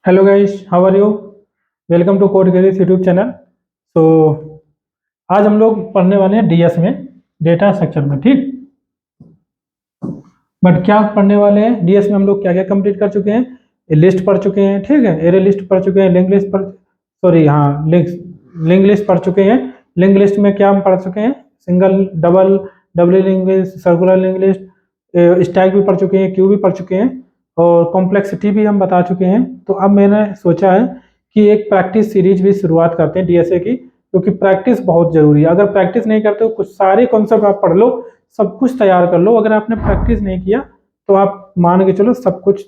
Hello guys, how are you? Welcome to code गेरिस YouTube channel. तो आज हम लोग पढ़ने वाले हैं डीएस में, डेटा स्ट्रक्चर में। ठीक, बट क्या पढ़ने वाले हैं डीएस में? हम लोग क्या क्या कंप्लीट कर चुके हैं? लिस्ट पढ़ चुके हैं, ठीक है, एरे लिस्ट पढ़ चुके हैं, लिंक लिस्ट पढ़, सॉरी हाँ, लिंक लिस्ट पढ़ चुके हैं। लिंक लिस्ट में क्या हम पढ़ चुके हैं? Single, double, double link list, circular link list, stack भी पढ़ चुके हैं, क्यू भी पढ़ चुके हैं, और कॉम्प्लेक्सिटी भी हम बता चुके हैं। तो अब मैंने सोचा है कि एक प्रैक्टिस सीरीज भी शुरुआत करते हैं डीएसए की, क्योंकि प्रैक्टिस बहुत जरूरी है। अगर प्रैक्टिस नहीं करते हो, कुछ सारे कॉन्सेप्ट आप पढ़ लो, सब कुछ तैयार कर लो, अगर आपने प्रैक्टिस नहीं किया तो आप मान के चलो सब कुछ,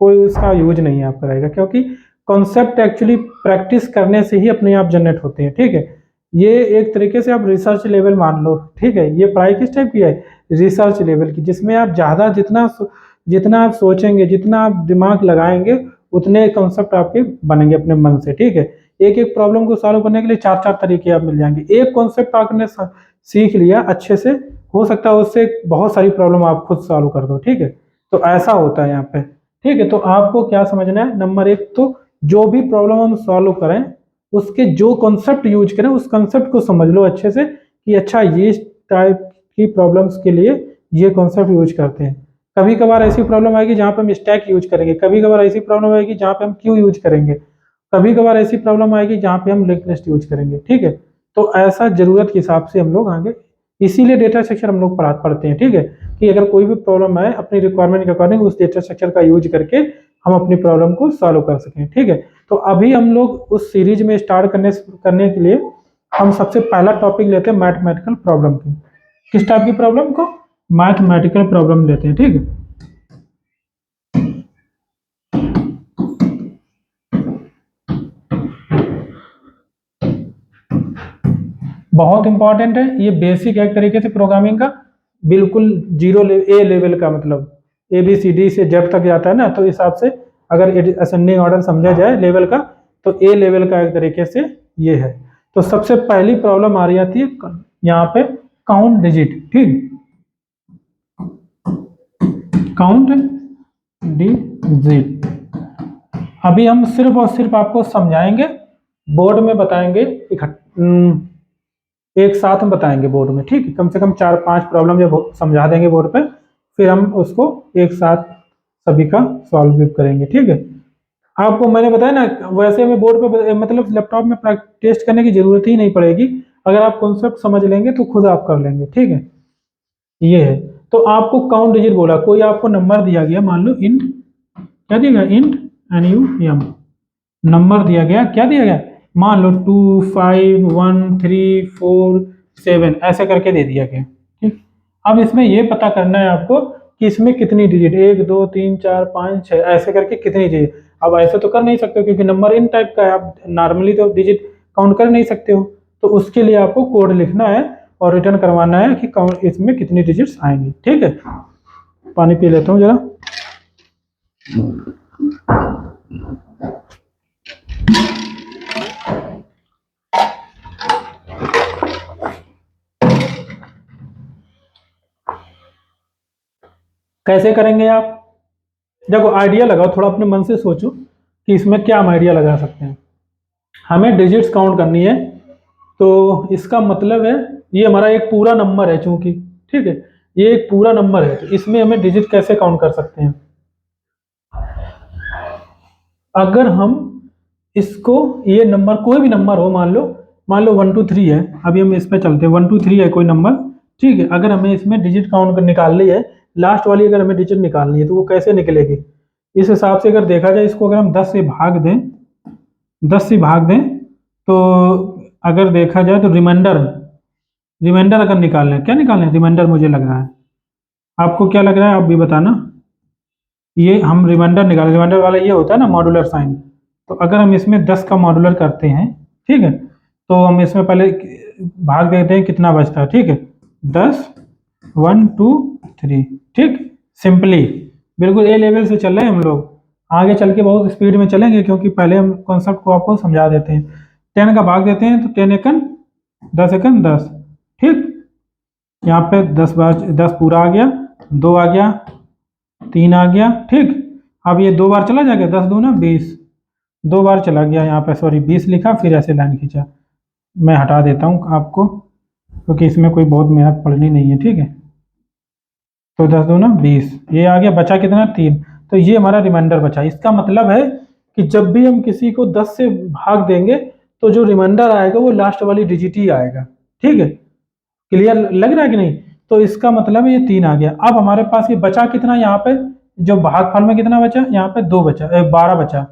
कोई उसका यूज नहीं आपका रहेगा, क्योंकि कॉन्सेप्ट एक्चुअली प्रैक्टिस करने से ही अपने आप जनरेट होते हैं। ठीक है, ये एक तरीके से आप रिसर्च लेवल मान लो। ठीक है, ये पढ़ाई किस टाइप की है? रिसर्च लेवल की, जिसमें आप ज़्यादा जितना जितना आप सोचेंगे, जितना आप दिमाग लगाएंगे, उतने कॉन्सेप्ट आपके बनेंगे अपने मन से। ठीक है, एक एक प्रॉब्लम को सॉल्व करने के लिए चार चार तरीके आप मिल जाएंगे। एक कॉन्सेप्ट आपने सीख लिया अच्छे से, हो सकता है उससे बहुत सारी प्रॉब्लम आप खुद सॉल्व कर दो। ठीक है, तो ऐसा होता है यहाँ पे। ठीक है, तो आपको क्या समझना है? नंबर एक तो जो भी प्रॉब्लम हम सॉल्व करें, उसके जो कॉन्सेप्ट यूज करें, उस कॉन्सेप्ट को समझ लो अच्छे से कि अच्छा, ये टाइप की प्रॉब्लम्स के लिए ये कॉन्सेप्ट यूज करते हैं। कभी कभार ऐसी प्रॉब्लम आएगी जहाँ पे हम स्टैक यूज करेंगे, कभी कभार ऐसी प्रॉब्लम आएगी जहाँ पे हम क्यू यूज करेंगे, कभी कभार ऐसी प्रॉब्लम आएगी जहाँ पे हम लिंक लिस्ट यूज करेंगे। ठीक है, तो ऐसा जरूरत के हिसाब से हम लोग आगे, इसीलिए डेटा स्ट्रक्चर हम लोग पढ़ते हैं। ठीक है, कि अगर कोई भी प्रॉब्लम आए, अपनी रिक्वायरमेंट के अकॉर्डिंग उस डेटा स्ट्रक्चर का यूज करके हम अपनी प्रॉब्लम को सॉल्व कर सकें। ठीक है, तो अभी हम लोग उस सीरीज में स्टार्ट करने के लिए हम सबसे पहला टॉपिक लेते हैं मैथमेटिकल प्रॉब्लम की। किस टाइप की प्रॉब्लम को? मैथमेटिकल प्रॉब्लम लेते हैं। ठीक है, बहुत इंपॉर्टेंट है ये, बेसिक है एक तरीके से प्रोग्रामिंग का, बिल्कुल जीरो ए लेवल का, मतलब ए बी सी डी से जेड तक जाता है ना, तो इस हिसाब से अगर असेंडिंग ऑर्डर समझा जाए लेवल का, तो ए लेवल का एक तरीके से ये है। तो सबसे पहली प्रॉब्लम आ रही आती है यहाँ पे, काउंट डिजिट। ठीक, काउंट डिजिट। अभी हम सिर्फ और सिर्फ आपको समझाएंगे, बोर्ड में बताएंगे, एक साथ में बताएंगे बोर्ड में। ठीक है, कम से कम चार पांच प्रॉब्लम जब समझा देंगे बोर्ड पे, फिर हम उसको एक साथ सभी का सॉल्व भी करेंगे। ठीक है, आपको मैंने बताया ना, वैसे में बोर्ड पे मतलब लैपटॉप में टेस्ट करने की जरूरत ही नहीं पड़ेगी। अगर आप कॉन्सेप्ट समझ लेंगे तो खुद आप कर लेंगे। ठीक है, ये है। तो आपको काउंट डिजिट बोला, कोई आपको नंबर दिया गया, मान लो इंट, क्या दिया गया? Int n u m, number दिया गया, क्या दिया गया? मान लो 2 5 1 3 4 7 ऐसे करके दे दिया गया। ठीक, अब इसमें ये पता करना है आपको कि इसमें कितनी डिजिट, 1 2 3 4 5 6 ऐसे करके कितनी डिजिट। अब ऐसे तो कर नहीं सकते हो, क्योंकि नंबर इन टाइप का है, आप नॉर्मली तो डिजिट काउंट कर नहीं सकते हो। तो उसके लिए आपको कोड लिखना है और रिटर्न करवाना है कि काउंट इसमें कितनी डिजिट्स आएंगी। ठीक है, पानी पी लेता हूँ जरा। कैसे करेंगे आप? देखो, आइडिया लगाओ, थोड़ा अपने मन से सोचो कि इसमें क्या हम आइडिया लगा सकते हैं। हमें डिजिट्स काउंट करनी है, तो इसका मतलब है ये हमारा एक पूरा नंबर है चूंकि, ठीक है, ये एक पूरा नंबर है, तो इसमें हमें डिजिट कैसे काउंट कर सकते हैं? अगर हम इसको, ये नंबर कोई भी नंबर हो, मान लो 1 2 3 है, अभी हम इस पे चलते हैं, 1 2 3 है कोई नंबर। ठीक है, अगर हमें इसमें डिजिट काउंट कर निकालनी है, लास्ट वाली अगर हमें डिजिट निकालनी है, तो वो कैसे निकलेगी? इस हिसाब से अगर देखा जाए, इसको अगर हम 10 से भाग दें, 10 से भाग दें, तो अगर देखा जाए तो रिमाइंडर, रिमाइंडर अगर निकालना है, क्या निकालना है? रिमाइंडर मुझे लग रहा है, आपको क्या लग रहा है आप भी बताना। ये हम रिमाइंडर निकालें, रिमाइंडर वाला ये होता है ना मॉड्यूलर साइन। तो अगर हम इसमें 10 का मॉड्यूलर करते हैं, ठीक है, तो हम इसमें पहले भाग देते हैं, कितना बचता है? ठीक है, 10 1 2 3। ठीक, सिंपली, बिल्कुल ए लेवल से चल रहे हैं हम लोग, आगे चल के बहुत स्पीड में चलेंगे, क्योंकि पहले हम कॉन्सेप्ट को आपको समझा देते हैं। 10 का भाग देते हैं, तो 10 एकन 10 एकन 10। ठीक, यहाँ पे 10 पूरा आ गया, 2 आ गया, 3 आ गया। ठीक, अब ये 2 बार चला जाएगा, 10 2 ना 20, 2 बार चला गया यहाँ पे, सॉरी 20 लिखा फिर ऐसे लाइन खींचा। मैं हटा देता हूँ आपको, क्योंकि इसमें कोई बहुत मेहनत पड़नी नहीं है, ठीक है। तो 10 दूना 20, ये आ गया, बचा कितना 3। तो ये हमारा रिमाइंडर बचा। इसका मतलब है कि जब भी हम किसी को 10 से भाग देंगे तो जो रिमाइंडर आएगा वो लास्ट वाली डिजिट ही आएगा, ठीक है। क्लियर लग रहा है कि नहीं? तो इसका मतलब ये 3 आ गया। अब हमारे पास ये बचा कितना यहाँ पे, जो भागफल में कितना बचा यहाँ पे 2 बचा, 12 बचा,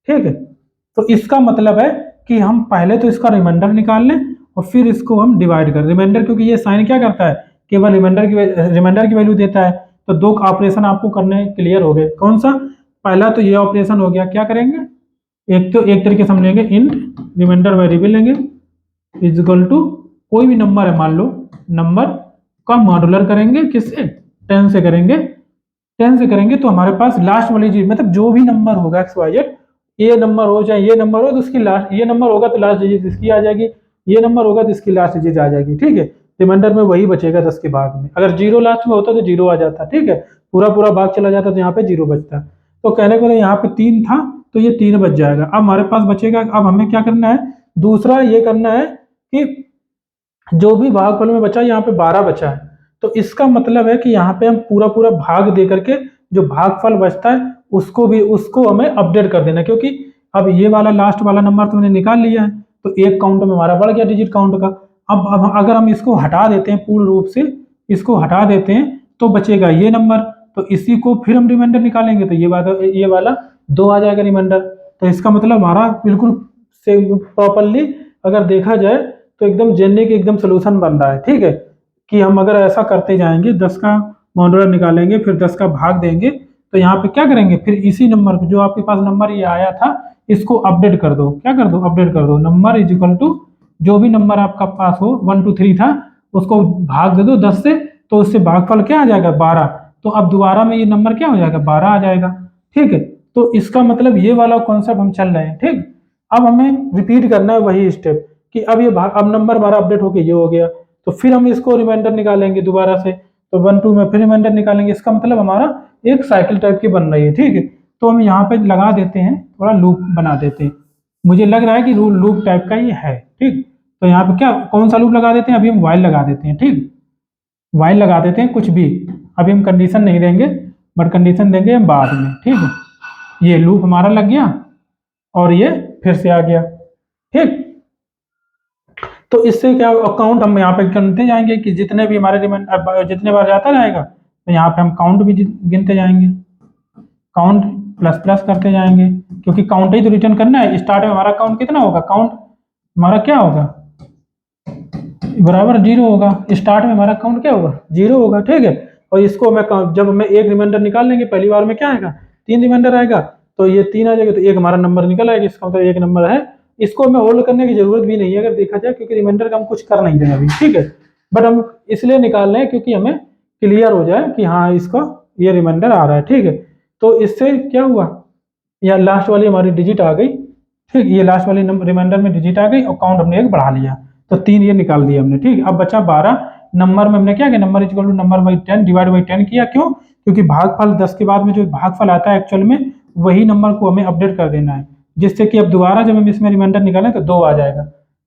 ठीक है। तो इसका मतलब है कि हम पहले तो इसका रिमाइंडर निकाल लें और फिर इसको हम डिवाइड कर। रिमाइंडर क्योंकि ये साइन क्या करता है, केवल रिमाइंडर की वैल्यू देता है। तो 2 ऑपरेशन आपको करने क्लियर हो गए। कौन सा? पहला तो ये ऑपरेशन हो गया, क्या करेंगे, एक तो एक तरीके से हम लेंगे इंट रिमाइंडर वेरिएबल लेंगे इज इक्वल टू कोई भी नंबर है, मान लो नंबर का मॉडुलर करेंगे किससे, 10 से करेंगे। 10 से करेंगे तो हमारे पास लास्ट वाली चीज, मतलब जो भी नंबर होगा एक्स वाई जेड, ये नंबर हो चाहे ये नंबर हो तो उसकी लास्ट, ये नंबर होगा तो लास्ट डिजिट इसकी आ जाएगी, ये नंबर होगा तो इसकी लास्ट डिजिट आ जाएगी, ठीक है। रिमाइंडर में वही बचेगा 10 के भाग में। अगर 0 लास्ट में होता तो 0 आ जाता, ठीक है। पूरा पूरा भाग चला जाता तो यहाँ पे 0 बचता। तो कहने को यहाँ पे 3 था तो ये 3 बच जाएगा। अब हमारे पास बचेगा, अब हमें क्या करना है, दूसरा ये करना है कि जो भी भागफल में बचा, यहाँ पे 12 बचा है, तो इसका मतलब है कि यहाँ पे हम पूरा पूरा भाग दे करके जो भागफल बचता है उसको हमें अपडेट कर देना, क्योंकि अब ये वाला लास्ट वाला नंबर तुमने निकाल लिया है तो एक काउंट में हमारा बढ़ गया डिजिट काउंट का। अब अगर हम इसको हटा देते हैं पूर्ण रूप से, इसको हटा देते हैं तो बचेगा ये नंबर। तो इसी को फिर हम रिमाइंडर निकालेंगे तो ये वाला 2 आ जाएगा रिमाइंडर। तो इसका मतलब हमारा बिल्कुल से प्रॉपरली अगर देखा जाए तो एकदम जेनिक एकदम सोल्यूशन बन रहा है, ठीक है। कि हम अगर ऐसा करते जाएंगे, 10 का मॉडुलर निकालेंगे फिर 10 का भाग देंगे, तो यहाँ पे क्या करेंगे, फिर इसी नंबर जो आपके पास नंबर ये आया था इसको अपडेट कर दो। क्या कर दो, अपडेट कर दो। नंबर इज इक्वल टू जो भी नंबर आपका पास हो 1 2 3 था उसको भाग दे दो 10 से, तो उससे भागफल क्या आ जाएगा 12। तो अब दोबारा में ये नंबर क्या हो जाएगा 12 आ जाएगा, ठीक है। तो इसका मतलब ये वाला कॉन्सेप्ट हम चल रहे हैं, ठीक। अब हमें रिपीट करना है वही स्टेप कि अब ये अब नंबर हमारा अपडेट होके ये हो गया, तो फिर हम इसको रिमाइंडर निकालेंगे दोबारा से, तो 1 2 में फिर रिमाइंडर निकालेंगे। इसका मतलब हमारा एक साइकिल टाइप की बन रही है, ठीक है। तो हम यहाँ पे लगा देते हैं, थोड़ा लूप बना देते हैं। मुझे लग रहा है कि लूप टाइप का ये है, ठीक। तो यहाँ पे क्या, कौन सा लूप लगा देते हैं, अभी हम वाइल लगा देते हैं, ठीक। वाइल लगा देते हैं, कुछ भी अभी हम कंडीशन नहीं देंगे, बट कंडीशन देंगे हम बाद में, ठीक है। ये लूप हमारा लग गया और ये फिर से आ गया, ठीक। तो इससे क्या अकाउंट हम यहाँ पे गिनते जाएंगे कि जितने भी हमारे जितने बार जाता रहेगा तो यहाँ पे हम काउंट भी गिनते जाएंगे, काउंट प्लस प्लस करते जाएंगे, क्योंकि काउंट ही तो रिटर्न करना है। स्टार्ट में हमारा काउंट कितना होगा, काउंट हमारा क्या होगा, बराबर 0 होगा। स्टार्ट में हमारा काउंट क्या होगा 0 होगा, ठीक है। और इसको मैं जब हमें एक रिमाइंडर निकाल लेंगे, पहली बार में क्या आएगा 3 रिमाइंडर आएगा, तो ये 3 आ जाएगा तो एक हमारा नंबर निकल आएगा, इसका मतलब एक नंबर है। इसको हमें होल्ड करने की जरूरत भी नहीं है अगर देखा जाए, क्योंकि रिमाइंडर का हम कुछ कर नहीं रहे अभी, ठीक है। बट हम इसलिए निकाल रहे हैं क्योंकि हमें क्लियर हो जाए कि हाँ इसका ये रिमाइंडर आ रहा है, ठीक है। तो इससे क्या हुआ, या लास्ट वाली हमारी डिजिट आ गई, ठीक। ये लास्ट वाली रिमाइंडर में डिजिट आ गई और काउंट हमने एक बढ़ा लिया, तो 3 ये निकाल दिया हमने, ठीक। अब बचा 12। नंबर में हमने क्या किया, number equal to number by 10 divide by 10 किया। क्यों? क्योंकि भागफल 10 के बाद में जो भागफल आता है एक्चुअल में वही नंबर को हमें अपडेट कर देना है, जिससे कि अब दोबारा जब हम इसमें रिमाइंडर निकालें तो 2 आ जाएगा,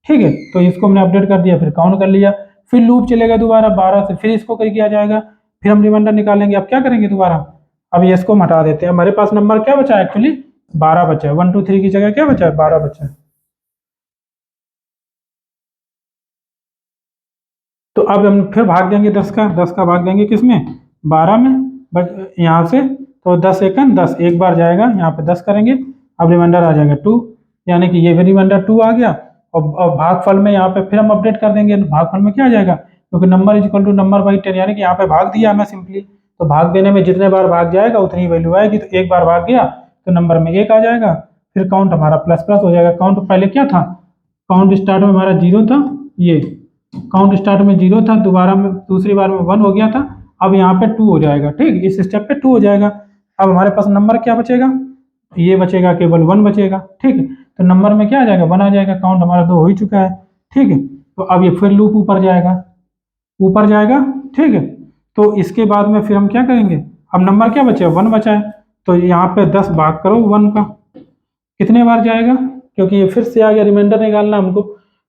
ठीक है। तो इसको हमने अपडेट कर दिया, फिर काउंट कर लिया, फिर लूप चलेगा दोबारा 12 से, फिर इसको कर किया जाएगा, फिर हम रिमाइंडर निकालेंगे। अब क्या करेंगे दोबारा, अब ये इसको हटा देते हैं। हमारे पास नंबर क्या बचा है, एक्चुअली 12 बचा है। 1 2 3 की जगह क्या बचा है, 12 बचा है। तो अब हम फिर भाग देंगे 10 का भाग देंगे किसमें, 12 में। यहाँ से तो 10 एकन 10, एक बार जाएगा यहाँ पे 10 करेंगे, अब रिमाइंडर आ जाएगा 2, यानी कि ये भी रिमाइंडर 2 आ गया। और भागफल में यहाँ पे फिर हम अपडेट कर देंगे, भागफल में क्या आ जाएगा, क्योंकि number is equal to number by 10, यानी कि यहाँ पे भाग दिया हमें सिंपली। तो भाग देने में जितने बार भाग जाएगा उतनी वैल्यू आएगी, तो एक बार भाग गया तो नंबर में 1 आ जाएगा, फिर काउंट हमारा प्लस प्लस हो जाएगा। काउंट पहले क्या था, काउंट स्टार्ट में हमारा 0 था, ये काउंट स्टार्ट में 0 था, दोबारा में दूसरी बार में 1 हो गया था, अब यहाँ पे 2 हो जाएगा, ठीक। इस स्टेप पे 2 हो जाएगा। अब हमारे पास नंबर क्या बचेगा, ये बचेगा, केवल 1 बचेगा, ठीक है। तो नंबर में क्या आ जाएगा 1 आ जाएगा, काउंट हमारा 2 हो ही चुका है, ठीक है। तो अब ये फिर लूप ऊपर जाएगा, ऊपर जाएगा, ठीक है। तो इसके बाद में फिर हम क्या करेंगे, अब नंबर क्या बचा है 1 बचा है, तो यहाँ पे 10 भाग करो 1 का, कितने बार जाएगा, क्योंकि ये फिर से आ गया रिमाइंडर निकालना हमको,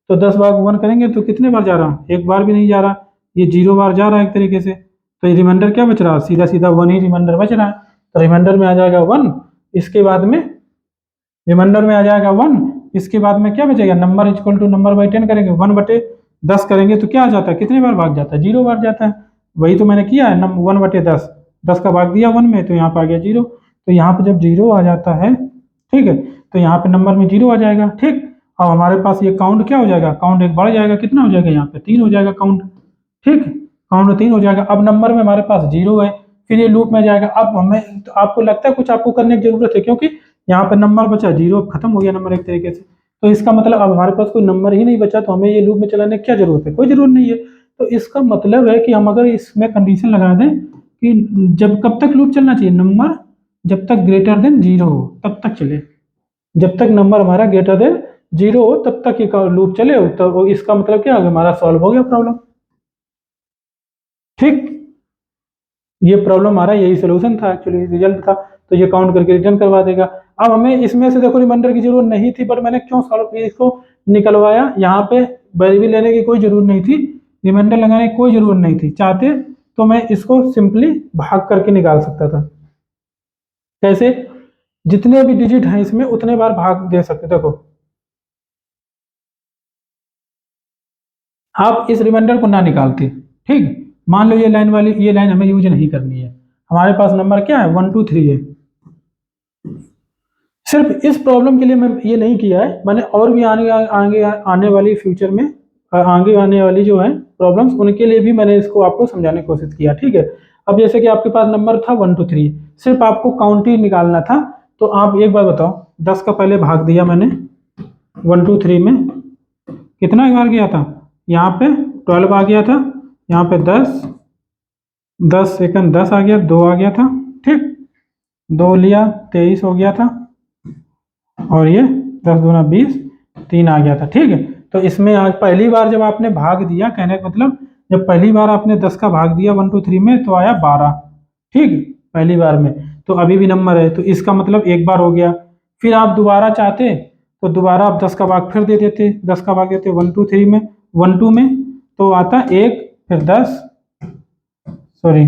तो 10/1 करेंगे तो कितने बार जा रहा, एक बार भी नहीं जा रहा, ये 0 बार जा रहा है एक तरीके से। तो ये रिमाइंडर क्या बच रहा, सीधा सीधा 1 ही रिमाइंडर बच रहा है। तो रिमाइंडर में आ जाएगा 1, इसके बाद में रिमाइंडर में आ जाएगा 1, इसके बाद में क्या बचेगा, number equal to number by 10 करेंगे, 1/10 करेंगे तो क्या आ जाता है, कितने बार भाग जाता है, 0 बार जाता है। वही तो मैंने किया है, 1/10, 10 का भाग दिया 1 में, तो यहाँ पर आ गया 0। तो यहाँ पे जब 0 आ जाता है, ठीक है, तो यहाँ पे नंबर में 0 आ जाएगा। ठीक, अब हमारे पास ये काउंट क्या हो जाएगा, काउंट एक बढ़ जाएगा, कितना हो जाएगा, यहाँ पे 3 हो जाएगा काउंट। ठीक, काउंट 3 हो जाएगा। अब नंबर में हमारे पास 0 है, फिर ये लूप में जाएगा। अब हमें तो आपको लगता है कुछ आपको करने की जरूरत है, क्योंकि यहाँ पे नंबर बचा 0, खत्म हो गया नंबर एक तरीके से। तो इसका मतलब अब हमारे पास कोई नंबर ही नहीं बचा, तो हमें ये लूप में चलाने की क्या जरूरत है, कोई जरूरत नहीं है। तो इसका मतलब है कि हम अगर इसमें कंडीशन लगा दें कि जब कब तक लूप चलना चाहिए, नंबर जब तक ग्रेटर देन 0 हो तब तक चले, जब तक नंबर हमारा ग्रेटर देन 0 हो तब तक ये लूप चले, तो इसका मतलब क्या हो गया, हमारा सॉल्व हो गया प्रॉब्लम। ठीक, ये प्रॉब्लम हमारा यही सोल्यूशन था, एक्चुअली रिजल्ट था। तो ये काउंट करके रिटर्न करवा देगा। अब हमें इसमें से देखो रिमाइंडर की जरूरत नहीं थी, बट मैंने क्यों सॉल्व किया, इसको निकलवाया। यहाँ पे वेरिएबल लेने की कोई जरूरत नहीं थी, रिमाइंडर लगाने की कोई जरूरत नहीं थी, चाहते तो मैं इसको सिंपली भाग करके निकाल सकता था। कैसे, जितने भी डिजिट हैं इसमें उतने बार भाग दे सकते। देखो आप इस रिमाइंडर को ना निकालते, ठीक, मान लो ये लाइन वाली, ये लाइन हमें यूज नहीं करनी है, हमारे पास नंबर क्या है 1 2 3 है। सिर्फ इस प्रॉब्लम के लिए मैं ये नहीं किया है, मैंने और भी आने वाली फ्यूचर में आगे आने वाली जो है प्रॉब्लम्स, उनके लिए भी मैंने इसको आपको समझाने की कोशिश किया। ठीक है, अब जैसे कि आपके पास नंबर था 1 2 3, सिर्फ आपको काउंट ही निकालना था। तो आप एक बार बताओ, 10 का पहले भाग दिया मैंने 1 2 3 में, कितना बार गया था, यहाँ पे 12 आ गया था, यहाँ पे 10 10 सेकंड 10 आ गया, 2 आ गया था। ठीक, 2 लिया 23 हो गया था, और ये 10 दूना 20, 3 आ गया था। ठीक है, तो इसमें आज पहली बार जब आपने भाग दिया, कहने का मतलब जब पहली बार आपने 10 का भाग दिया 1 2 3 में, तो आया 12। ठीक, पहली बार में तो अभी भी नंबर है, तो इसका मतलब एक बार हो गया। फिर आप दोबारा चाहते तो दोबारा आप 10 का भाग फिर दे देते, 10 का भाग देते 1 2 3 में, 1 2 में तो आता 1, फिर 10, सॉरी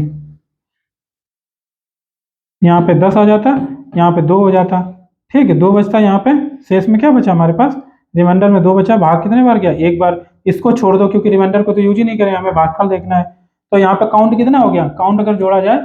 यहाँ पे 10 आ जाता, यहाँ पे 2 हो जाता। ठीक है, 2 बचता, यहाँ पे शेष में क्या बचा हमारे पास, रिमाइंडर में 2 बचा, भाग कितने बार गया, एक बार। इसको छोड़ दो क्योंकि रिमाइंडर को तो यूज ही नहीं करें, हमें भागफल देखना है। तो यहाँ पे काउंट कितना हो गया, काउंट अगर जोड़ा जाए,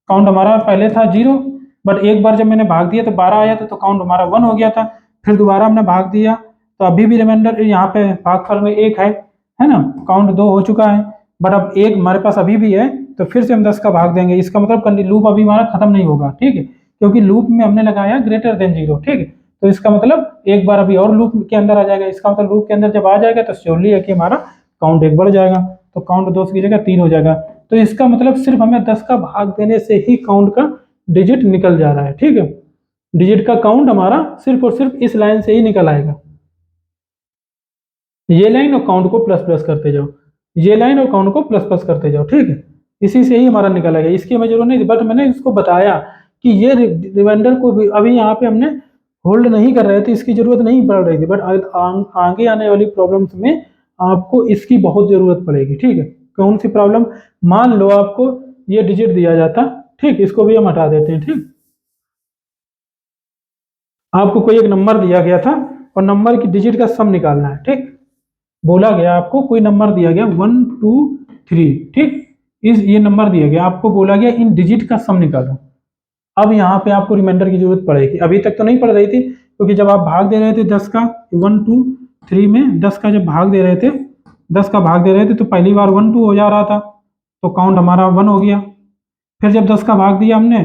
काउंट हमारा पहले था 0, बट एक बार जब मैंने भाग दिया तो 12 आया था, तो काउंट हमारा 1 हो गया था। फिर दोबारा हमने भाग दिया तो अभी भी रिमाइंडर यहाँ पे भागफल में 1 है ना, काउंट 2 हो चुका है, बट अब 1 हमारे पास अभी भी है, तो फिर से हम 10 का भाग देंगे। इसका मतलब लूप अभी हमारा खत्म नहीं होगा। ठीक है, क्योंकि लूप में हमने लगाया ग्रेटर देन 0। ठीक है, तो इसका मतलब एक बार अभी और लूप के अंदर आ जाएगा। इसका मतलब लूप के अंदर जब आ जाएगा तो श्योरली है कि हमारा काउंट 1 बढ़ जाएगा, तो काउंट 2 की जगह 3 हो जाएगा। तो इसका मतलब सिर्फ हमें 10 का भाग देने से ही काउंट का डिजिट निकल जा रहा है। ठीक है, डिजिट का काउंट हमारा सिर्फ और सिर्फ इस लाइन से ही निकल आएगा। ये लाइन और काउंट को प्लस प्लस करते जाओ, ये लाइन और काउंट को प्लस प्लस करते जाओ। ठीक है, इसी से ही हमारा निकल आएगा, इसकी हमें जरूरत नहीं थी, बट मैंने इसको बताया कि ये रिमाइंडर को भी अभी यहाँ पे हमने होल्ड नहीं कर रहे थे, इसकी जरूरत नहीं पड़ रही थी, बट आगे आने वाली प्रॉब्लम्स में आपको इसकी बहुत जरूरत पड़ेगी। ठीक है, कौन सी प्रॉब्लम, मान लो आपको ये डिजिट दिया जाता, ठीक, इसको भी हम हटा देते हैं। ठीक, आपको कोई एक नंबर दिया गया था और नंबर की डिजिट का सम निकालना है। ठीक, बोला गया आपको कोई नंबर दिया गया 1 2 3, ठीक, इस ये नंबर दिया गया, आपको बोला गया इन डिजिट का सम निकालो। अब यहाँ पे आपको रिमाइंडर की जरूरत पड़ेगी, अभी तक तो नहीं पड़ रही थी, क्योंकि जब आप भाग दे रहे थे 10 का 1 2 3 में, 10 का जब भाग दे रहे थे, 10 का भाग दे रहे थे तो पहली बार 1 2 हो जा रहा था, तो काउंट हमारा 1 हो गया। फिर जब 10 का भाग दिया हमने,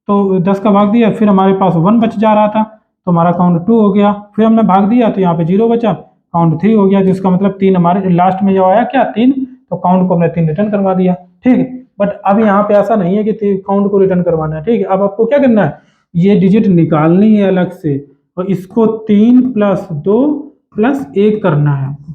तो 10 का भाग दिया, फिर हमारे पास 1 बच जा रहा था, तो हमारा काउंट 2 हो गया। फिर हमने भाग दिया तो यहाँ पे 0 बचा, काउंट 3 हो गया, जिसका मतलब 3 हमारे लास्ट में जो आया क्या 3, तो काउंट को हमने 3 रिटर्न करवा दिया। ठीक है, बट अब यहाँ पे ऐसा नहीं है कि काउंट को रिटर्न करवाना है। ठीक है, अब आपको क्या करना है, ये डिजिट निकालनी है अलग से, और इसको 3 + 2 + 1 करना है आपको।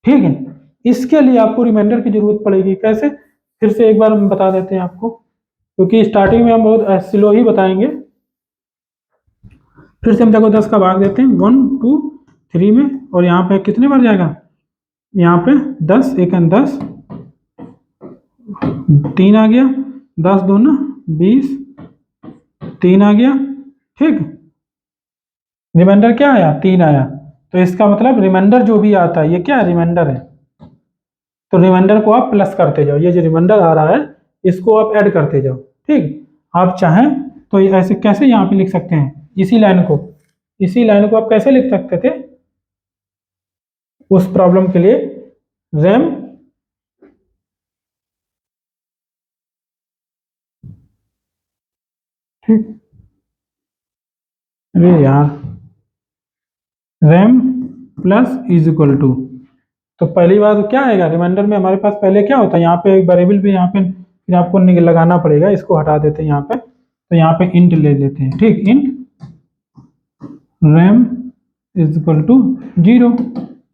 ठीक है, इसके लिए आपको रिमाइंडर की जरूरत पड़ेगी। कैसे, फिर से एक बार हम बता देते हैं आपको, क्योंकि स्टार्टिंग में हम बहुत स्लो ही बताएंगे। फिर से हम देखो 10 का भाग देते हैं 1 2 3 में, और यहाँ पे कितने बार जाएगा, यहाँ पे 10 एक 10, 3 आ गया, 10 दूना 20, 3 आ गया, ठीक। रिमाइंडर क्या आया, 3 आया। तो इसका मतलब रिमाइंडर जो भी आता है ये क्या है, रिमाइंडर है। तो रिमाइंडर को आप प्लस करते जाओ, ये जो रिमाइंडर आ रहा है इसको आप ऐड करते जाओ, ठीक। आप चाहें तो ऐसे कैसे यहाँ पे लिख सकते हैं, इसी लाइन को आप कैसे लिख सकते थे उस प्रॉब्लम के लिए, रैम ठीक, अरे यार, rem plus is equal to, तो पहली बात क्या आएगा रिमाइंडर में, हमारे पास पहले क्या होता है, यहाँ पे एक वेरिएबल भी यहाँ पे फिर आपको लगाना पड़ेगा, इसको हटा देते हैं यहाँ पे, तो यहाँ पे इंट ले लेते हैं, ठीक, int rem is equal to 0।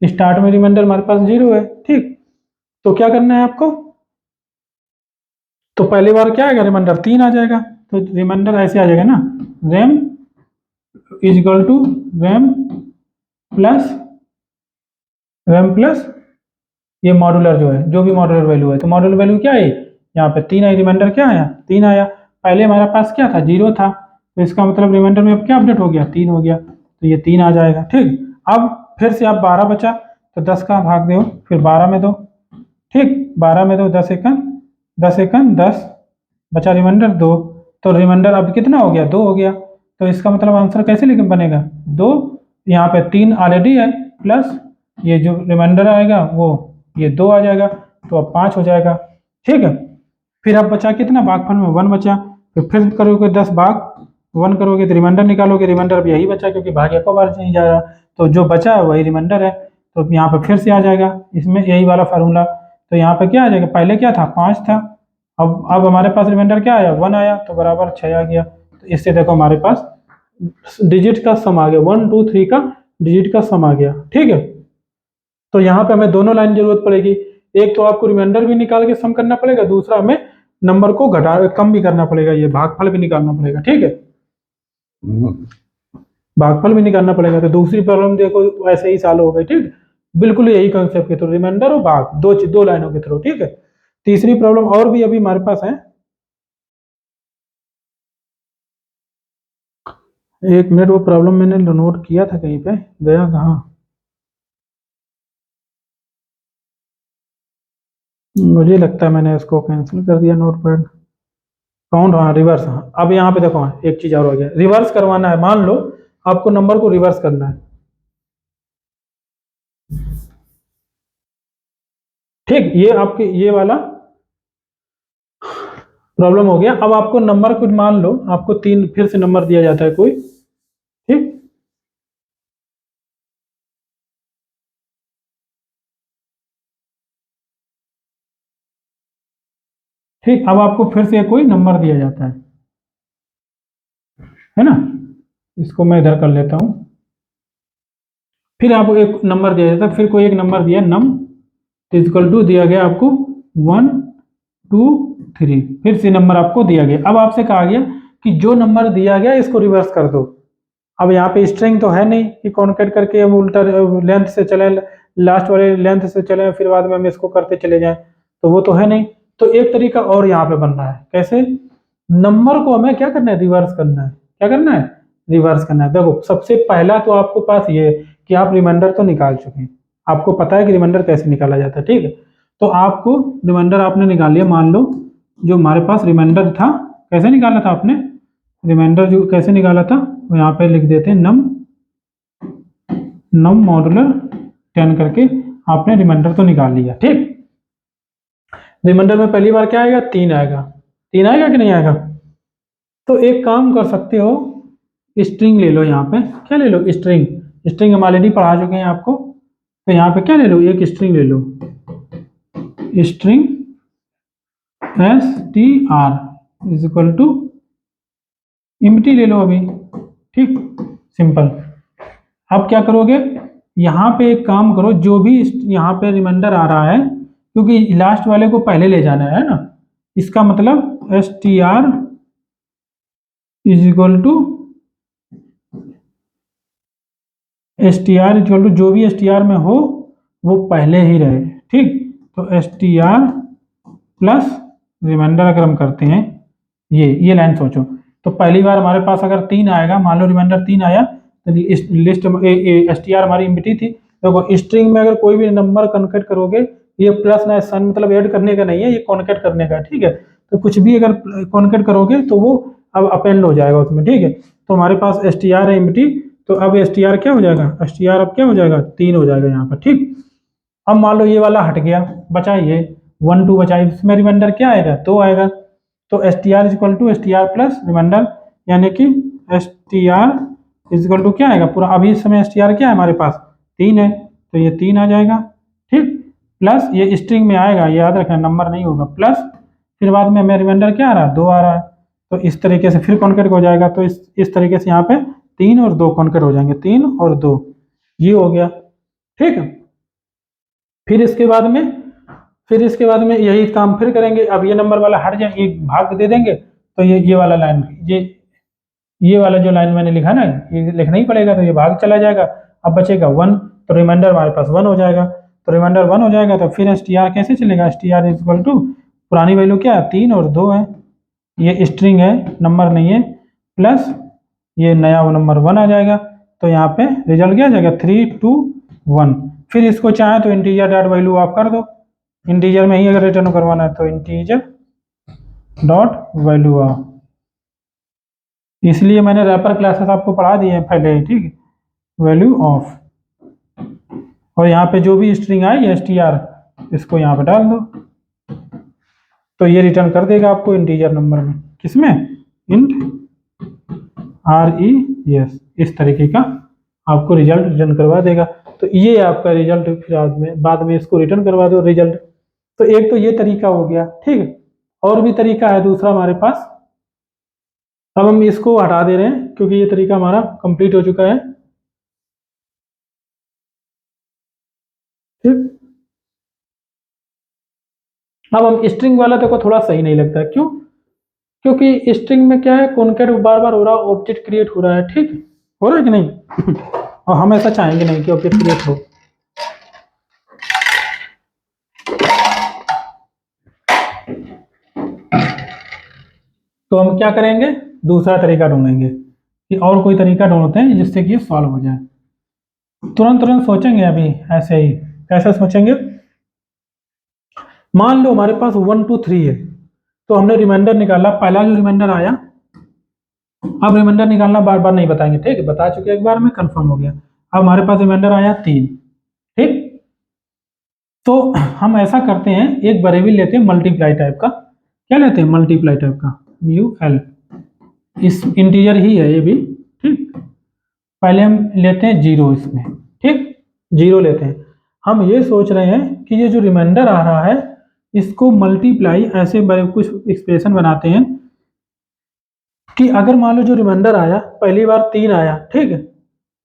Start में रिमाइंडर हमारे पास 0 है, ठीक। तो क्या करना है आपको, तो पहली बार क्या आएगा, रिमाइंडर 3 आ जाएगा, तो रिमाइंडर ऐसे आ जाएगा ना, RAM is equal two plus RAM plus ये मॉड्यूलर जो है, जो भी मॉड्यूलर वैल्यू है, तो मॉड्यूलर वैल्यू क्या है, यहाँ पे 3 आई, रिमाइंडर क्या आया, 3 आया। पहले हमारे पास क्या था, 0 था, तो इसका मतलब रिमाइंडर में अब क्या अपडेट हो गया, 3 हो गया, तो ये 3 आ जाएगा, ठीक। अब फिर से आप 12 बचा, तो 10 का भाग दो, फिर 12 में दो, ठीक, 12 में दो, 10 एकन 10 बचा रिमाइंडर 2, तो रिमाइंडर अब कितना हो गया, 2 हो गया। तो इसका मतलब आंसर कैसे लिख बनेगा, 2, यहाँ पे 3 ऑलरेडी है, प्लस ये जो रिमाइंडर आएगा वो ये 2 आ जाएगा, तो अब 5 हो जाएगा, ठीक है। फिर अब बचा कितना, भागफल में 1 बचा, तो फिर करोगे 10 भाग 1 करोगे तो रिमाइंडर निकालोगे, रिमाइंडर अब यही बचा क्योंकि भाग एक बार नहीं जा रहा, तो जो बचा है वही रिमाइंडर है, तो यहाँ पे फिर से आ जाएगा इसमें यही वाला फार्मूला। तो यहाँ पे क्या आ जाएगा, पहले क्या था, 5 था, अब हमारे पास रिमाइंडर क्या आया, 1 आया, तो बराबर 6 आ गया। तो इससे देखो हमारे पास डिजिट का सम आ गया, 1 2 3 का डिजिट का सम आ गया, ठीक है। तो यहाँ पे हमें दोनों लाइन जरूरत पड़ेगी, एक तो आपको रिमाइंडर भी निकाल के सम करना पड़ेगा, दूसरा हमें नंबर को घटा कम भी करना पड़ेगा, ये भागफल भी निकालना पड़ेगा, ठीक है, भागफल भी निकालना पड़ेगा। तो दूसरी प्रॉब्लम देखो ऐसे ही सॉल्व हो गई, ठीक, बिल्कुल यही कंसेप्ट के थ्रू, रिमाइंडर और भाग दो लाइनों के थ्रू, ठीक है। तीसरी प्रॉब्लम और भी अभी हमारे पास है, एक मिनट, वो प्रॉब्लम मैंने नोट किया था कहीं पे, गया कहाँ, मुझे लगता है मैंने इसको कैंसिल कर दिया नोटपैड, काउंट, हाँ रिवर्स, हाँ अब यहाँ पे देखो, हाँ एक चीज और हो गया, रिवर्स करवाना है, मान लो आपको नंबर को रिवर्स करना है, ठीक, ये आपके ये वाला प्रॉब्लम हो गया। अब आपको नंबर कुछ मान लो आपको 3 फिर से नंबर दिया जाता है कोई, ठीक, ठीक, अब आपको फिर से कोई नंबर दिया जाता है ना, इसको मैं इधर कर लेता हूँ, फिर आपको एक नंबर दिया जाता है, फिर कोई एक नंबर दिया नम इक्वल टू दिया गया आपको 1 2 3, फिर से नंबर आपको दिया गया। अब आपसे कहा गया कि जो नंबर दिया गया इसको रिवर्स कर दो। अब यहाँ पे स्ट्रिंग तो है नहीं कि कॉन्केट करके हम उल्टा लेंथ से चले, लास्ट वाले लेंथ से चले फिर बाद में हम इसको करते चले जाएं, तो वो तो है नहीं। तो एक तरीका और यहाँ पे बन रहा है, कैसे, नंबर को हमें क्या करना है, रिवर्स करना है, क्या करना है, रिवर्स करना है। देखो सबसे पहला तो आपको पास ये है कि आप रिमाइंडर तो निकाल चुके हैं, आपको पता है कि रिमाइंडर कैसे निकाला जाता है, ठीक है। तो आपको रिमाइंडर आपने निकाल लिया, मान लो जो हमारे पास रिमाइंडर था, कैसे निकाला था आपने, रिमाइंडर जो कैसे निकाला था, वो यहाँ पे लिख देते हैं नम मॉडुलर 10 करके आपने रिमाइंडर तो निकाल लिया, ठीक। रिमाइंडर में पहली बार क्या आएगा, 3 आएगा, 3 आएगा कि नहीं आएगा। तो एक काम कर सकते हो, स्ट्रिंग ले लो, यहाँ पे क्या ले लो, स्ट्रिंग, स्ट्रिंग हम ऑलरेडी पढ़ा चुके हैं आपको, तो यहाँ पे क्या ले लो, एक स्ट्रिंग ले लो, string str is equal to empty ले लो अभी, ठीक, सिंपल। अब क्या करोगे, यहाँ पे एक काम करो, जो भी यहाँ पे रिमाइंडर आ रहा है, क्योंकि लास्ट वाले को पहले ले जाना है ना, इसका मतलब str is equal to s t r equal to जो भी एस टी आर में हो वो पहले ही रहे, ठीक। तो s t r plus reminder अगर हम करते हैं, ये लाइन सोचो, तो पहली बार हमारे पास अगर 3 आएगा, मान लो रिमाइंडर 3 आया, तो इस लिस्ट एस टी आर हमारी एम्प्टी थी। देखो स्ट्रिंग में अगर कोई भी नंबर कॉन्केट करोगे, ये प्लस ना सन मतलब ऐड करने का नहीं है, ये कॉन्केट करने का, ठीक है। तो कुछ भी अगर कॉन्केट करोगे तो वो अब अपेंड हो जाएगा उसमें, ठीक है। तो हमारे पास एस टी आर है एम्प्टी, तो अब एस टी आर क्या हो जाएगा, एस टी आर अब क्या हो जाएगा, 3 हो जाएगा यहाँ पर, ठीक। अब मान लो ये वाला हट गया, बचा ये 1 2 बचा, इसमें रिमाइंडर क्या आएगा, 2 आएगा। तो s t r is equal to s t r plus reminder, यानी कि s t r is equal to क्या आएगा पूरा, अभी इस समय एस टी आर क्या है हमारे पास 3 है, तो ये 3 आ जाएगा, ठीक। प्लस ये स्ट्रिंग में आएगा, ये याद रखना नंबर नहीं होगा, प्लस फिर बाद में हमें रिमाइंडर क्या आ रहा है, 2 आ रहा है। तो इस तरीके से फिर कॉन्केट हो जाएगा, तो इस तरीके से यहाँ पे 3 और 2 कॉन्केट हो जाएंगे, 3 और 2, ये हो गया, ठीक है। फिर इसके बाद में यही काम फिर करेंगे। अब ये नंबर वाला हट जाए, एक भाग दे देंगे, तो ये वाला लाइन, ये वाला जो लाइन मैंने लिखा ना, ये लिखना ही पड़ेगा, तो ये भाग चला जाएगा। अब बचेगा 1, तो रिमाइंडर हमारे पास 1 हो जाएगा। तो रिमाइंडर 1 हो जाएगा, तो फिर एस टी आर कैसे चलेगा, s t r is equal to पुरानी वैल्यू क्या है, 3 और 2 है, ये स्ट्रिंग है नंबर नहीं है, प्लस ये नया वो नंबर 1 आ जाएगा। तो यहाँ पे रिजल्ट क्या आ जाएगा, 3 2 1। फिर इसको चाहे तो इंटीजर डॉट वैल्यू आप कर दो, इंटीजर में ही अगर रिटर्न करवाना है तो इंटीजर डॉट वैल्यू आओ, इसलिए मैंने रैपर क्लासेस आपको पढ़ा दिए हैं पहले ही, ठीक है। वैल्यू ऑफ, और यहाँ पे जो भी string I S t are, इसको यहाँ पे डाल दो, तो ये रिटर्न कर देगा आपको इंटीजर नंबर में, किसमें, इंट आर ई एस, इस तरीके का आपको रिजल्ट रिटर्न करवा देगा। तो ये आपका रिजल्ट, फिर बाद में इसको रिटर्न करवा दो रिजल्ट। तो एक तो ये तरीका हो गया, ठीक है। और भी तरीका है दूसरा हमारे पास, अब हम इसको हटा दे रहे हैं क्योंकि ये तरीका हमारा कंप्लीट हो चुका है, ठीक। अब हम स्ट्रिंग वाला देखो थोड़ा सही नहीं लगता, क्यों, क्योंकि स्ट्रिंग में क्या है, कॉन्केट बार बार हो रहा है, ऑब्जेक्ट क्रिएट हो रहा है, ठीक हो रहा है कि नहीं और हम ऐसा चाहेंगे नहीं कि ऑब्जेक्ट क्रिएट हो। तो हम क्या करेंगे, दूसरा तरीका ढूंढेंगे कि और कोई तरीका ढूंढते हैं जिससे कि ये सॉल्व हो जाए। तुरंत तुरंत सोचेंगे अभी ऐसे ही, कैसे सोचेंगे, मान लो हमारे पास 1 2 3 है, तो हमने रिमाइंडर निकाला, पहला जो रिमाइंडर आया, अब रिमाइंडर निकालना बार बार नहीं बताएंगे, ठीक है, बता चुके एक बार में, कंफर्म हो गया। अब हमारे पास रिमाइंडर आया 3, ठीक। तो हम ऐसा करते हैं, एक वेरिएबल लेते हैं मल्टीप्लाई टाइप का, क्या लेते हैं, मल्टीप्लाई टाइप का, म्यू एल, इस इंटीजर ही है ये भी, ठीक। पहले हम लेते हैं 0 इसमें, ठीक, 0 लेते हैं। हम ये सोच रहे हैं कि ये जो रिमाइंडर आ रहा है इसको मल्टीप्लाई, ऐसे बड़े कुछ एक्सप्रेशन बनाते हैं कि अगर मान लो जो रिमाइंडर आया पहली बार 3 आया, ठीक है,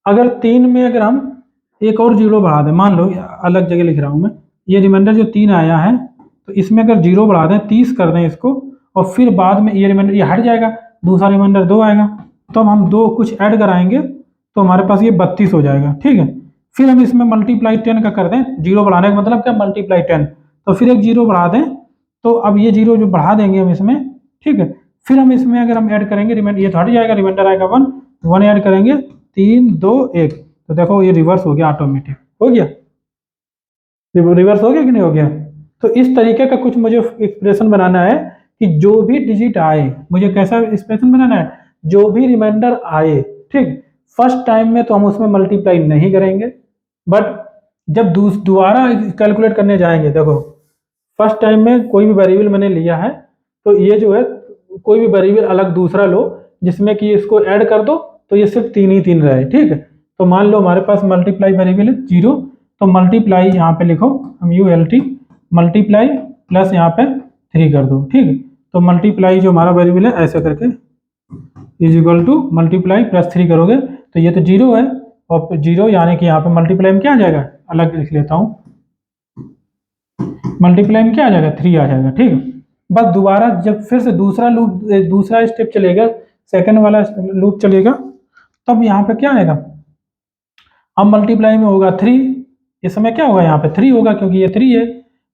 अगर 3 में अगर हम एक और 0 बढ़ा दें, मान लो अलग जगह लिख रहा हूं मैं, ये रिमाइंडर जो 3 आया है, तो इसमें अगर 0 बढ़ा दें, 30 कर दें इसको, और फिर बाद में ये रिमाइंडर ये हट जाएगा, दूसरा रिमाइंडर 2 आएगा, तो हम 2 कुछ ऐड कराएंगे, तो हमारे पास ये 32 हो जाएगा, ठीक है। फिर हम इसमें मल्टीप्लाई 10 का कर दें, 0 बढ़ाने का मतलब क्या, मल्टीप्लाई 10, तो फिर एक 0 बढ़ा दें, तो अब ये 0 जो बढ़ा देंगे हम इसमें, ठीक है। फिर हम इसमें अगर हम ऐड करेंगे रिमाइंडर, ये तो हट जाएगा, रिमाइंडर आएगा 1 1 ऐड करेंगे, 3 2 1, तो देखो ये रिवर्स हो गया, ऑटोमेटिक हो गया, रिवर्स हो गया कि नहीं हो गया। तो इस तरीके का कुछ मुझे एक्सप्रेशन बनाना है कि जो भी डिजिट आए, मुझे कैसा एक्सप्रेशन बनाना है, जो भी रिमाइंडर आए, ठीक, फर्स्ट टाइम में तो हम उसमें मल्टीप्लाई नहीं करेंगे, बट जब दोबारा कैलकुलेट करने जाएंगे, देखो फर्स्ट टाइम में कोई भी वेरिएबल मैंने लिया है, तो ये जो है कोई भी वेरिएबल अलग दूसरा लो जिसमें कि इसको ऐड कर दो, तो ये सिर्फ 3 ही 3 रहे, ठीक है। तो मान लो हमारे पास मल्टीप्लाई वेरिएबल है 0, तो मल्टीप्लाई यहाँ पे लिखो हम ULT मल्टीप्लाई प्लस यहाँ पे 3 कर दो, ठीक है। तो मल्टीप्लाई जो हमारा वेरिएबल है ऐसे करके is equal to multiply plus 3 करोगे, तो ये तो 0 है, और 0 यानी कि यहाँ पे मल्टीप्लाई में क्या आ जाएगा, अलग लिख लेता हूँ, मल्टीप्लाई में क्या आ जाएगा, 3 आ जाएगा, ठीक है। बस दोबारा जब फिर से दूसरा लूप, दूसरा स्टेप चलेगा, सेकंड वाला लूप चलेगा, तब यहाँ पे क्या आएगा, अब मल्टीप्लाई में होगा 3, इस समय क्या होगा यहाँ पे 3 होगा क्योंकि ये 3 है,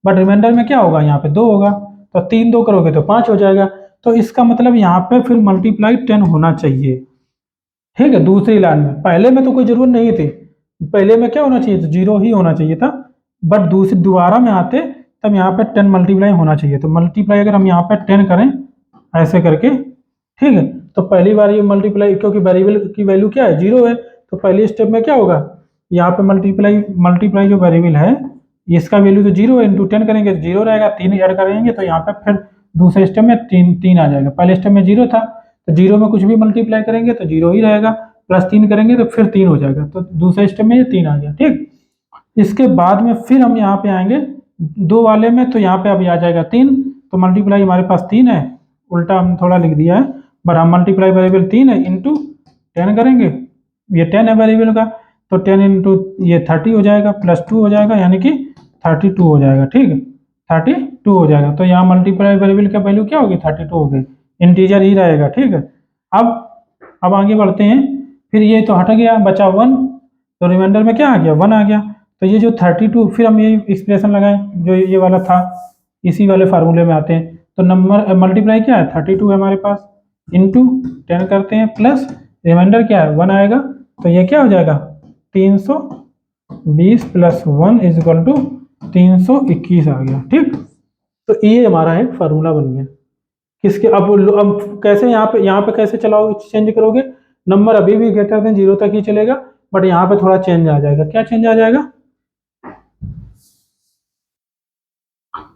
बट रिमाइंडर में क्या होगा यहाँ पे 2 होगा, तो 3 2 करोगे तो 5 हो जाएगा। तो इसका मतलब यहाँ पे फिर मल्टीप्लाई 10 होना चाहिए, ठीक है। दूसरी लाइन में, पहले में तो कोई जरूरत नहीं थी, पहले में क्या होना चाहिए था, 0 ही होना चाहिए था, बट दूसरी दोबारा में आते तब यहाँ पे 10 मल्टीप्लाई होना चाहिए। तो मल्टीप्लाई अगर हम यहाँ पे 10 करें ऐसे करके, ठीक है, तो पहली बार ये मल्टीप्लाई, क्योंकि वेरिएबल की वैल्यू क्या है 0 है, तो पहले स्टेप में क्या होगा, यहाँ पे मल्टीप्लाई जो वेरिएबल है इसका वैल्यू तो 0 है, इंटू 10 करेंगे तो 0 रहेगा, 3 ऐड करेंगे तो यहाँ पे फिर दूसरे स्टेप में 3 आ जाएगा। पहले स्टेप में 0 था, तो 0 में कुछ भी मल्टीप्लाई करेंगे तो 0 ही रहेगा, प्लस 3 करेंगे तो फिर 3 हो जाएगा, तो दूसरे स्टेप में ये 3 आ गया, ठीक। इसके बाद में फिर हम यहाँ पे आएंगे 2 वाले में, तो यहाँ पे अभी आ जाएगा 3, तो मल्टीप्लाई हमारे पास 3 है, उल्टा हम थोड़ा लिख दिया है, बट हम मल्टीप्लाई वेरिएबल 3 है इंटू 10 करेंगे, ये 10 है वेरिएबल का, तो 10 इंटू ये 30 हो जाएगा, प्लस 2 हो जाएगा, यानी कि 32 हो जाएगा, ठीक है, 32 हो जाएगा। तो यहाँ मल्टीप्लाई वेरिएबल का वैल्यू क्या होगी, 32 हो गई, इंटीजर ही रहेगा, ठीक है। अब आगे बढ़ते हैं, फिर ये तो हट गया, बचा 1, तो रिमाइंडर में क्या आ गया 1 आ गया, तो ये जो 32, फिर हम ये एक्सप्रेशन लगाएं जो ये वाला था, इसी वाले फार्मूले में आते हैं, तो नंबर मल्टीप्लाई क्या है 32 है हमारे पास, इंटू 10 करते हैं, प्लस रिमाइंडर क्या है 1 आएगा, तो ये क्या हो जाएगा 320 प्लस 1 इज इक्वल टू 321 आ गया, ठीक। तो ये हमारा एक फार्मूला बन गया किसके। अब कैसे यहाँ पे कैसे चलाओगे, चेंज करोगे, नंबर अभी भी ग्रेटर देन 0 तक ही चलेगा, बट यहाँ पे थोड़ा चेंज आ जाएगा। क्या चेंज आ जाएगा,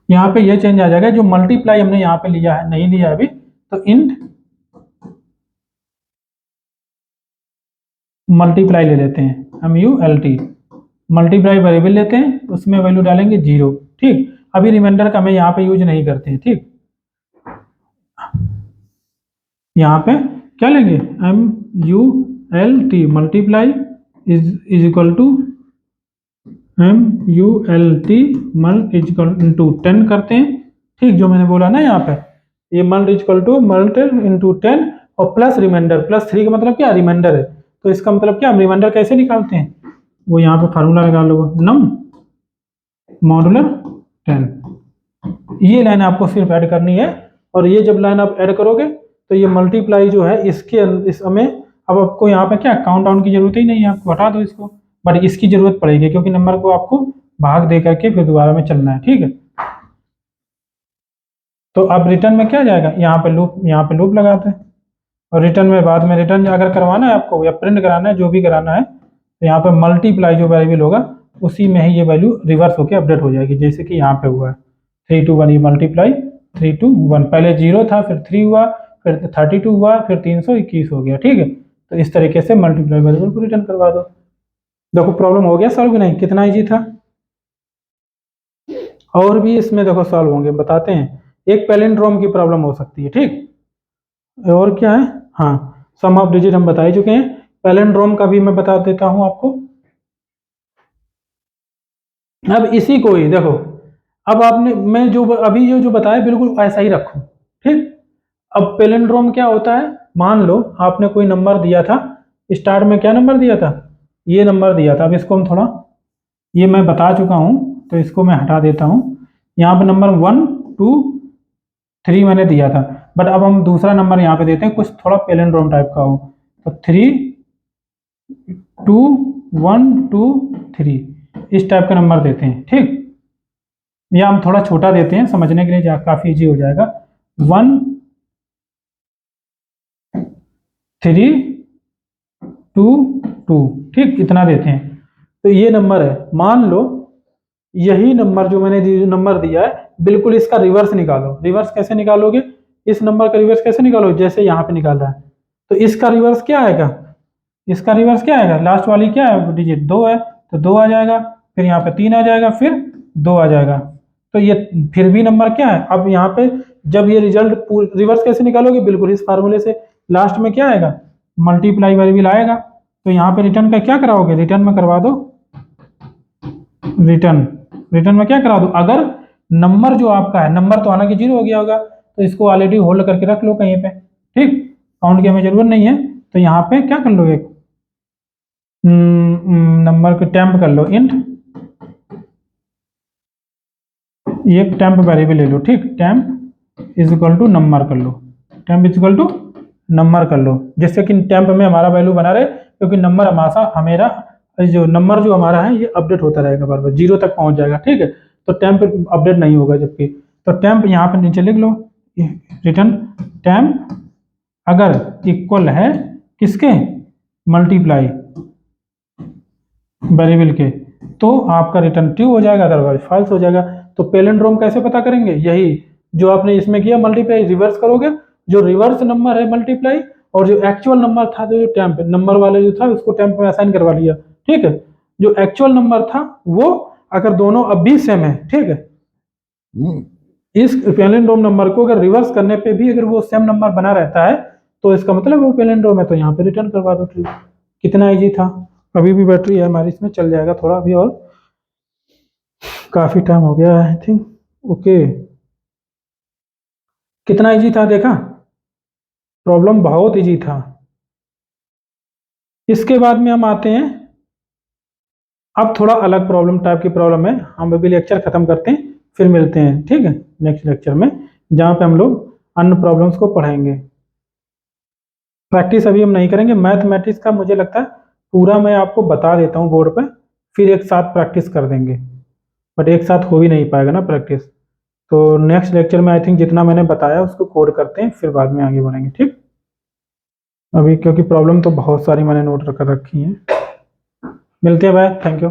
यहाँ पे ये चेंज आ जाएगा, जो मल्टीप्लाई हमने यहाँ पे लिया है, नहीं लिया अभी, तो इंट मल्टीप्लाई ले लेते हैं, MULT मल्टीप्लाई वेरिएबल लेते हैं, उसमें वैल्यू डालेंगे 0, ठीक। अभी रिमाइंडर का मैं यहाँ पे यूज नहीं करते हैं, ठीक। यहाँ पे क्या लेंगे MULT multiply is equal to MULT mult is equal into 10 करते हैं, ठीक, जो मैंने बोला ना यहाँ पे, ये mult is equal to mult into 10 और प्लस रिमाइंडर, प्लस 3 का मतलब क्या रिमाइंडर है, तो इसका मतलब क्या, हम रिमाइंडर कैसे निकालते हैं, वो यहाँ पे फार्मूला लगा लो, नम मॉडुलर 10, ये लाइन आपको सिर्फ ऐड करनी है, और ये जब लाइन आप ऐड करोगे तो ये मल्टीप्लाई जो है इस हमें, अब आपको यहाँ पे क्या काउंट डाउन की जरूरत ही नहीं है, आपको हटा दो इसको, बट इसकी जरूरत पड़ेगी क्योंकि नंबर को आपको भाग दे करके फिर दोबारा में चलना है, ठीक है। तो अब रिटर्न में क्या जाएगा, यहाँ पे लूप लगाते हैं, और रिटर्न में बाद में रिटर्न अगर करवाना है आपको या प्रिंट कराना है, जो भी कराना है, तो यहाँ पे मल्टीप्लाई जो वेरिएबल होगा उसी में ही ये वैल्यू रिवर्स होकर अपडेट हो जाएगी, जैसे कि यहाँ पे हुआ है 3 to 1, ये मल्टीप्लाई 3 to 1, पहले 0 था, फिर 3 हुआ, फिर 32 हुआ, फिर 321 हो गया, ठीक है। तो इस तरीके से मल्टीप्लाई वेरिएबल को रिटर्न करवा दो। देखो प्रॉब्लम हो गया सॉल्व कि नहीं, कितना इजी था। और भी इसमें देखो सॉल्व होंगे, बताते हैं। एक पैलिंड्रोम की प्रॉब्लम हो सकती है, ठीक। और क्या है, हाँ, सम ऑफ डिजिट हम बता ही चुके हैं, पैलिंड्रोम का भी मैं बता देता हूं आपको। अब इसी को ही देखो, अब आपने मैं जो अभी जो बताया बिल्कुल ऐसा ही रखो, ठीक। अब पैलिंड्रोम क्या होता है, मान लो आपने कोई नंबर दिया था, स्टार्ट में क्या नंबर दिया था, ये नंबर दिया था। अब इसको हम थोड़ा, ये मैं बता चुका हूं तो इसको मैं हटा देता हूं। यहाँ पे नंबर 1 2 3 मैंने दिया था, बट अब हम दूसरा नंबर यहाँ पे देते हैं कुछ थोड़ा पैलिंड्रोम टाइप का हो, तो 3 2 1 2 3 इस टाइप का नंबर देते हैं, ठीक। या हम थोड़ा छोटा देते हैं समझने के लिए, काफी इजी हो जाएगा। 1 3 2 2, ठीक, इतना देते हैं। तो ये नंबर है, मान लो यही नंबर जो मैंने नंबर दिया है, बिल्कुल इसका रिवर्स निकालो। रिवर्स कैसे निकालोगे, इस नंबर का रिवर्स कैसे निकालो, जैसे यहाँ पे निकाल रहा है, तो इसका रिवर्स क्या आएगा, इसका रिवर्स क्या आएगा, लास्ट वाली क्या है डिजिट 2 है, तो 2 आ जाएगा, फिर यहाँ पे 3 आ जाएगा, फिर 2 आ जाएगा, तो ये फिर भी नंबर क्या है। अब यहाँ पे जब ये रिजल्ट रिवर्स कैसे निकालोगे, बिल्कुल इस फार्मूले से, लास्ट में क्या आएगा, मल्टीप्लाई वेरिएबल आएगा, तो यहाँ पे रिटर्न का क्या कराओगे, रिटर्न में करवा दो, रिटर्न में क्या करा दो, अगर नंबर जो आपका है, नंबर तो हालांकि 0 हो गया होगा, तो इसको ऑलरेडी होल्ड करके रख लो कहीं पे, ठीक, काउंट की हमें जरूरत नहीं है, तो यहाँ पे क्या कर लो, एक नंबर को टेम्प कर लो, इंट, ये टेम्प वेरिएबल ले लो, ठीक, temp is equal to number कर लो, temp is equal to number कर लो, जिससे कि टेम्प में हमारा वैल्यू बना रहे, क्योंकि नंबर हमेरा जो नंबर जो हमारा है ये अपडेट होता रहेगा, बार बार 0 तक पहुंच जाएगा, ठीक है। तो टेम्प अपडेट नहीं होगा जबकि, तो टेम्प यहाँ पे नीचे लिख लो, रिटर्न टेम्प अगर इक्वल है किसके, मल्टीप्लाई वेरिएबल के, तो आपका रिटर्न ट्रू हो जाएगा, अदरवाइज फॉल्स हो जाएगा। तो पैलिंड्रोम कैसे पता करेंगे, यही जो आपने इसमें किया, मल्टीप्लाई रिवर्स करोगे, जो रिवर्स नंबर है मल्टीप्लाई, और जो एक्चुअल नंबर था, जो टेम्प नंबर वाले जो था उसको टेम्प में असाइन करवा लिया, ठीक है। जो एक्चुअल नंबर था वो, अगर दोनों अब भी सेम है, ठीक है, इस पैलिंड्रोम नंबर को अगर रिवर्स करने पे भी अगर वो सेम नंबर बना रहता है, तो इसका मतलब वो पैलिंड्रोम है, तो यहाँ पे रिटर्न करवा दो, ट्रू। कितना इजी था। अभी भी बैटरी है हमारी इसमें, चल जाएगा थोड़ा अभी, और काफी टाइम हो गया आई थिंक। ओके, कितना इजी था देखा, प्रॉब्लम बहुत इजी था। इसके बाद में हम आते हैं, अब थोड़ा अलग प्रॉब्लम टाइप की प्रॉब्लम है, हम अभी लेक्चर खत्म करते हैं, फिर मिलते हैं, ठीक है, नेक्स्ट लेक्चर में, जहाँ पे हम लोग अन्य प्रॉब्लम्स को पढ़ाएंगे। प्रैक्टिस अभी हम नहीं करेंगे, मैथमेटिक्स का मुझे लगता है पूरा मैं आपको बता देता हूँ बोर्ड पर, फिर एक साथ प्रैक्टिस कर देंगे, बट एक साथ हो भी नहीं पाएगा ना प्रैक्टिस। तो नेक्स्ट लेक्चर में आई थिंक जितना मैंने बताया उसको कोड करते हैं, फिर बाद में आगे बढ़ेंगे, ठीक। अभी क्योंकि प्रॉब्लम तो बहुत सारी मैंने नोट कर रखी हैं। मिलते हैं, बाय, थैंक यू।